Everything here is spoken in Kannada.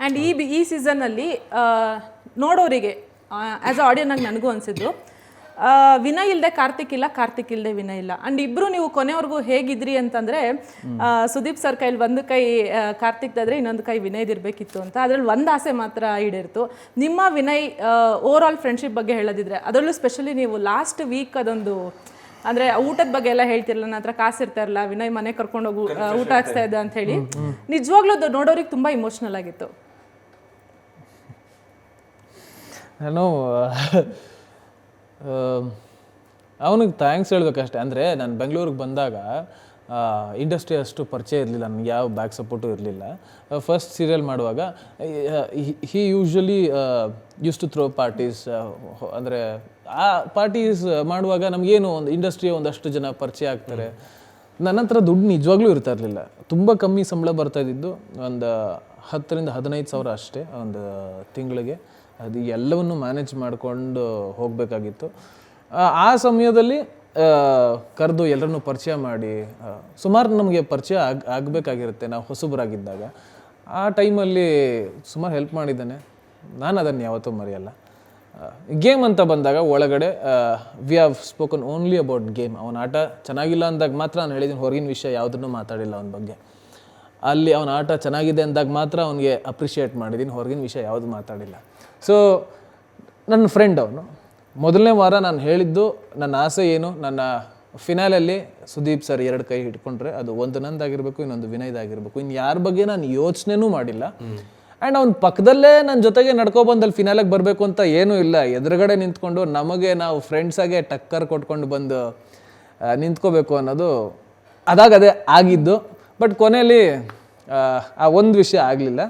ಆ್ಯಂಡ್ ಈ ಸೀಸನ್ನಲ್ಲಿ ನೋಡೋರಿಗೆ ಆ್ಯಸ್ ಅ ಆಡಿಯನ್ನಾಗಿ ನನಗೂ ಅನಿಸಿದ್ದು ವಿನಯ್ ಇಲ್ಲದೆ ಕಾರ್ತಿಕ್ ಇಲ್ಲ, ಕಾರ್ತಿಕ್ ಇಲ್ಲದೆ ವಿನಯ್ ಇಲ್ಲ. ಆ್ಯಂಡ್ ಇಬ್ಬರು ನೀವು ಕೊನೆವರೆಗೂ ಹೇಗಿದ್ರಿ ಅಂತಂದರೆ ಸುದೀಪ್ ಸರ್ ಕೈಲಿ ಒಂದು ಕೈ ಕಾರ್ತಿಕ್ದಾದರೆ ಇನ್ನೊಂದು ಕೈ ವಿನಯ್ದಿರಬೇಕಿತ್ತು ಅಂತ. ಅದರಲ್ಲಿ ಒಂದು ಆಸೆ ಮಾತ್ರ ಈಡೇರಿತು. ನಿಮ್ಮ ವಿನಯ್ ಓವರ್ ಆಲ್ ಫ್ರೆಂಡ್ಶಿಪ್ ಬಗ್ಗೆ ಹೇಳೋದಿದ್ರೆ, ಅದರಲ್ಲೂ ಸ್ಪೆಷಲಿ ನೀವು ಲಾಸ್ಟ್ ವೀಕ್ ಅದೊಂದು ಅಂದರೆ ಊಟದ ಬಗ್ಗೆ ಎಲ್ಲ ಹೇಳ್ತಿರಲ್ಲ, ನನ್ನ ಹತ್ರ ಕಾಸು ಇರ್ತಾ ಇರಲ್ಲ, ವಿನಯ್ ಮನೆ ಕರ್ಕೊಂಡೋಗಿ ಊಟ ಹಾಕ್ಸ್ತಾ ಇದ್ದ ಅಂತ ಹೇಳಿ, ನಿಜವಾಗ್ಲೂ ಅದು ನೋಡೋರಿಗೆ ತುಂಬ ಇಮೋಷ್ನಲ್ ಆಗಿತ್ತು. ನಾನು ಅವನಿಗೆ ಥ್ಯಾಂಕ್ಸ್ ಹೇಳ್ಬೇಕಷ್ಟೆ. ಅಂದರೆ ನಾನು ಬೆಂಗಳೂರಿಗೆ ಬಂದಾಗ ಇಂಡಸ್ಟ್ರಿ ಅಷ್ಟು ಪರಿಚಯ ಇರಲಿಲ್ಲ, ನನಗೆ ಯಾವ ಬ್ಯಾಕ್ ಸಪೋರ್ಟು ಇರಲಿಲ್ಲ. ಫಸ್ಟ್ ಸೀರಿಯಲ್ ಮಾಡುವಾಗ he usually use to throw parties. ಅಂದರೆ ಆ ಪಾರ್ಟೀಸ್ ಮಾಡುವಾಗ ನಮಗೇನು ಒಂದು ಇಂಡಸ್ಟ್ರಿಯ ಒಂದಷ್ಟು ಜನ ಪರಿಚಯ ಆಗ್ತಾರೆ. ನನ್ನ ಹತ್ರ ದುಡ್ಡು ನಿಜವಾಗ್ಲೂ ಇರ್ತಾ ಇರಲಿಲ್ಲ, ತುಂಬ ಕಮ್ಮಿ ಸಂಬಳ ಬರ್ತಾಯಿದ್ದು, ಒಂದು 10,000 to 15,000 ಅಷ್ಟೇ ಒಂದು ತಿಂಗಳಿಗೆ. ಅದು ಎಲ್ಲವನ್ನು ಮ್ಯಾನೇಜ್ ಮಾಡಿಕೊಂಡು ಹೋಗಬೇಕಾಗಿತ್ತು. ಆ ಸಮಯದಲ್ಲಿ ಕರೆದು ಎಲ್ಲರನ್ನೂ ಪರಿಚಯ ಮಾಡಿ ಸುಮಾರು ನಮಗೆ ಪರಿಚಯ ಆಗಬೇಕಾಗಿರುತ್ತೆ ನಾವು ಹೊಸಬರಾಗಿದ್ದಾಗ. ಆ ಟೈಮಲ್ಲಿ ಸುಮಾರು ಹೆಲ್ಪ್ ಮಾಡಿದ್ದಾನೆ, ನಾನು ಅದನ್ನು ಯಾವತ್ತೂ ಮರೆಯಲ್ಲ. ಗೇಮ್ ಅಂತ ಬಂದಾಗ ಒಳಗಡೆ we have spoken only about game. ಅವನ ಆಟ ಚೆನ್ನಾಗಿಲ್ಲ ಅಂದಾಗ ಮಾತ್ರ ನಾನು ಹೇಳಿದ್ದೀನಿ, ಹೊರಗಿನ ವಿಷಯ ಯಾವುದನ್ನು ಮಾತಾಡಿಲ್ಲ ಅವನ ಬಗ್ಗೆ. ಅಲ್ಲಿ ಅವನ ಆಟ ಚೆನ್ನಾಗಿದೆ ಅಂದಾಗ ಮಾತ್ರ ಅವನಿಗೆ ಅಪ್ರಿಷಿಯೇಟ್ ಮಾಡಿದ್ದೀನಿ, ಹೊರಗಿನ ವಿಷಯ ಯಾವುದು ಮಾತಾಡಿಲ್ಲ. ಸೊ ನನ್ನ ಫ್ರೆಂಡ್ ಅವನು. ಮೊದಲನೇ ವಾರ ನಾನು ಹೇಳಿದ್ದು ನನ್ನ ಆಸೆ ಏನು, ನನ್ನ ಫಿನಾಲಲ್ಲಿ ಸುದೀಪ್ ಸರ್ 2 ಕೈ ಹಿಡ್ಕೊಂಡ್ರೆ ಅದು ಒಂದು ನಂದಾಗಿರ್ಬೇಕು, ಇನ್ನೊಂದು ವಿನಯ್ದಾಗಿರ್ಬೇಕು. ಇನ್ನು ಯಾರ ಬಗ್ಗೆ ನಾನು ಯೋಚನೆನೂ ಮಾಡಿಲ್ಲ. ಆ್ಯಂಡ್ ಅವ್ನ ಪಕ್ಕದಲ್ಲೇ ನನ್ನ ಜೊತೆಗೆ ನಡ್ಕೊಬಂದಲ್ಲಿ ಫಿನಾಲಿಗೆ ಬರಬೇಕು ಅಂತ ಏನೂ ಇಲ್ಲ, ಎದುರುಗಡೆ ನಿಂತ್ಕೊಂಡು ನಮಗೆ ನಾವು ಫ್ರೆಂಡ್ಸಾಗೆ ಟಕ್ಕರ್ ಕೊಟ್ಕೊಂಡು ಬಂದು ನಿಂತ್ಕೋಬೇಕು ಅನ್ನೋದು ಅದೇ ಆಗಿದ್ದು. ಬಟ್ ಕೊನೆಯಲ್ಲಿ ಆ ಒಂದು ವಿಷಯ ಆಗಲಿಲ್ಲ.